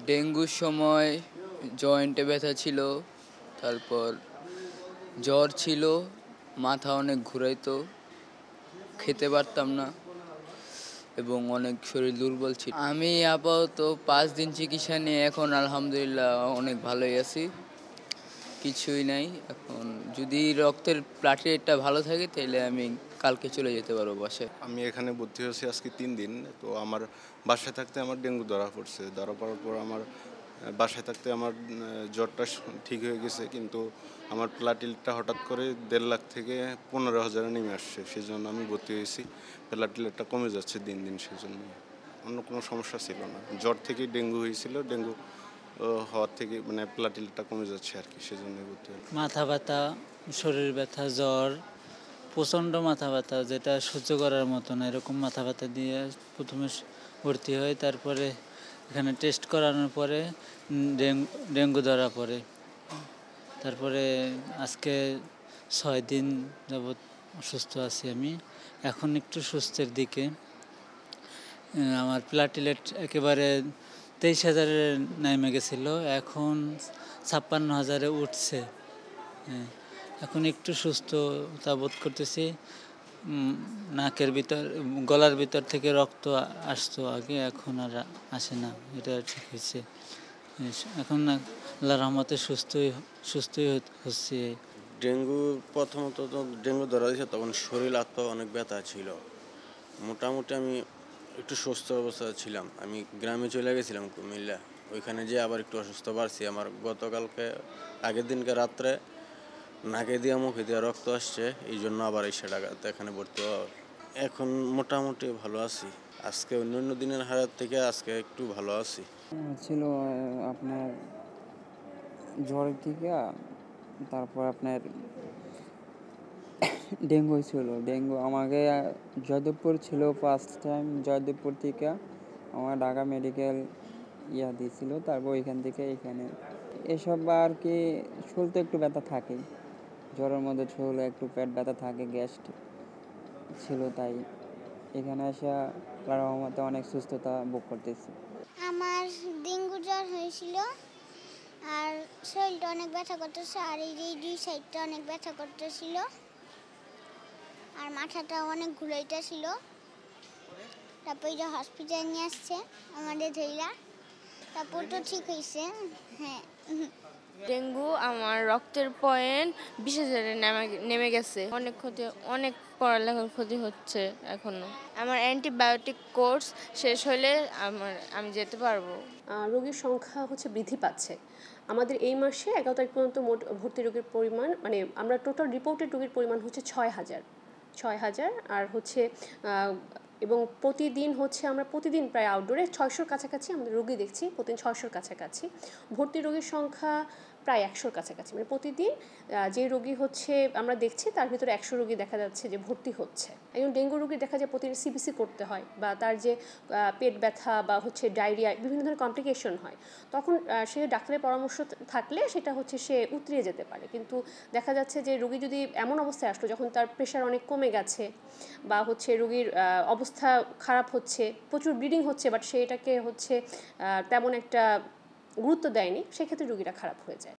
ডেঙ্গুর সময় জয়েন্টে ব্যথা ছিল, তারপর জ্বর ছিল, মাথা অনেক ঘুরাইতো, খেতে পারতাম না এবং অনেক শরীর দুর্বল ছিল। আমি আপাতত 5 দিন চিকিৎসা নিয়ে এখন আলহামদুলিল্লাহ অনেক ভালোই আছি, কিছুই নাই। এখন যদি রক্তের প্লাটেলেটটা ভালো থাকে তাহলে আমি কালকে চলে যেতে পারবো বাসায়। আমি এখানে ভর্তি হয়েছি আজকে 3 দিন। তো আমার বাসায় থাকতে আমার ডেঙ্গু ধরা পড়ছে। ধরা পড়ার পর আমার বাসায় থাকতে আমার জ্বরটা ঠিক হয়ে গেছে, কিন্তু আমার প্লাটিলেটটা হঠাৎ করে 1.5 লাখ থেকে 15,000-এ নেমে আসছে। সেই জন্য আমি ভর্তি হয়েছি। প্লাটিলেটটা কমে যাচ্ছে দিন দিন, সেজন্য। অন্য কোনো সমস্যা ছিল না। জ্বর থেকেই ডেঙ্গু হয়েছিল, ডেঙ্গু হওয়ার থেকে মানে প্লাটিলেটটা কমে যাচ্ছে আর কি, সেজন্যই ভর্তি হয়েছি। মাথা ব্যথা, শরীর ব্যথা, জ্বর, প্রচণ্ড মাথা ব্যথা যেটা সহ্য করার মতো না, এরকম মাথা ব্যথা দিয়ে প্রথমে ভর্তি হয়। তারপরে এখানে টেস্ট করানোর পরে ডেঙ্গু ধরা পড়ে। তারপরে আজকে 6 দিন যাবৎ অসুস্থ আছি আমি। এখন একটু সুস্থের দিকে। আমার প্লাটিলেট একেবারে 23,000-এ নেমে গেছিলো, এখন 56,000-এ উঠছে। এখন একটু সুস্থতা বোধ করতেছি। নাকের ভিতর, গলার ভিতর থেকে রক্ত আসতো আগে, এখন আর আসে না, এটা ঠিক হয়েছে। এখন আল্লাহর রহমতে সুস্থই হচ্ছে। ডেঙ্গু প্রথমত তো ডেঙ্গু ধরা দিয়েছে, তখন শরীর হাত পা অনেক ব্যথা ছিল। মোটামুটি আমি একটু সুস্থ অবস্থায় ছিলাম। আমি গ্রামে চলে গেছিলাম কুমিল্লা, ওইখানে যেয়ে আবার একটু অসুস্থ বাড়ছি। আমার গতকালকে আগের দিনকে রাত্রে নাকে দিয়া মুখে দিয়া রক্ত আসছে, এই জন্য আবার এসে ঢাকাতে এখানে ভর্তি হওয়া। এখন মোটামুটি ভালো আছি। আজকে অন্য দিনের হারাত থেকে আজকে একটু ভালো আছি। ছিল আপনার জ্বরের থেকে, তারপর আপনার ডেঙ্গু ছিল। ডেঙ্গু আমাকে জয়দেবপুর ছিল ফার্স্ট টাইম, জয়দেবপুর থেকে আমার ঢাকা মেডিকেল দিয়েছিল, তারপর ওইখান থেকে এখানে এসব আর কি। শুরুতে একটু ব্যথা থাকে, জ্বরের মধ্যে শুরু একটু পেট ব্যথা থাকে, গ্যাস ছিল, তাই এখানে এসে আল্লাহর রহমতে অনেক সুস্থতা ভোগ করতেছি। আমার ডেঙ্গু জ্বর হয়েছিল, আর শরীরটা অনেক ব্যথা করতেছে, আর এই দুই সাইডটা অনেক ব্যথা করতেছিল, আর মাথাটা অনেক ঘুরাইতেছিল। তারপর যে হসপিটাল নিয়ে আসছে আমাদের ধইলা, তারপর তো ঠিক হয়েছে। হ্যাঁ, ডেঙ্গু আমার রক্তের পয়েন্ট 20,000-এ নেমে গেছে। অনেক পড়ালেখার ক্ষতি হচ্ছে এখনো। আমার অ্যান্টিবায়োটিক কোর্স শেষ হলে আমি যেতে পারবো। রোগীর সংখ্যা বৃদ্ধি পাচ্ছে। আমাদের এই মাসে 11 তারিখ পর্যন্ত মোট ভর্তি রোগীর পরিমাণ, মানে আমরা টোটাল রিপোর্টেড রোগীর পরিমাণ 6,000 আর এবং প্রতিদিন আমরা প্রতিদিন প্রায় আউটডোরে 600-র কাছাকাছি আমাদের রোগী দেখছি, প্রতিদিন 600-র কাছাকাছি। ভর্তি রোগীর সংখ্যা প্রায় 100-র কাছাকাছি, মানে প্রতিদিন যে রোগী আমরা দেখছি তার ভিতরে 100 রোগী দেখা যাচ্ছে যে ভর্তি হচ্ছে। একজন ডেঙ্গু রোগী দেখা যায় প্রতিদিন সিবিসি করতে হয়, বা তার যে পেট ব্যথা বা ডায়রিয়া, বিভিন্ন ধরনের কমপ্লিকেশন হয়, তখন সে ডাক্তারের পরামর্শ থাকলে সেটা সে উতরিয়ে যেতে পারে। কিন্তু দেখা যাচ্ছে যে রোগী যদি এমন অবস্থায় আসলো যখন তার প্রেশার অনেক কমে গেছে, বা রোগীর অবস্থা খারাপ হচ্ছে, প্রচুর ব্লিডিং হচ্ছে, বাট সে এটাকে তেমন একটা গুরুত্ব দেয়নি, সেক্ষেত্রে রোগীরা খারাপ হয়ে যায়।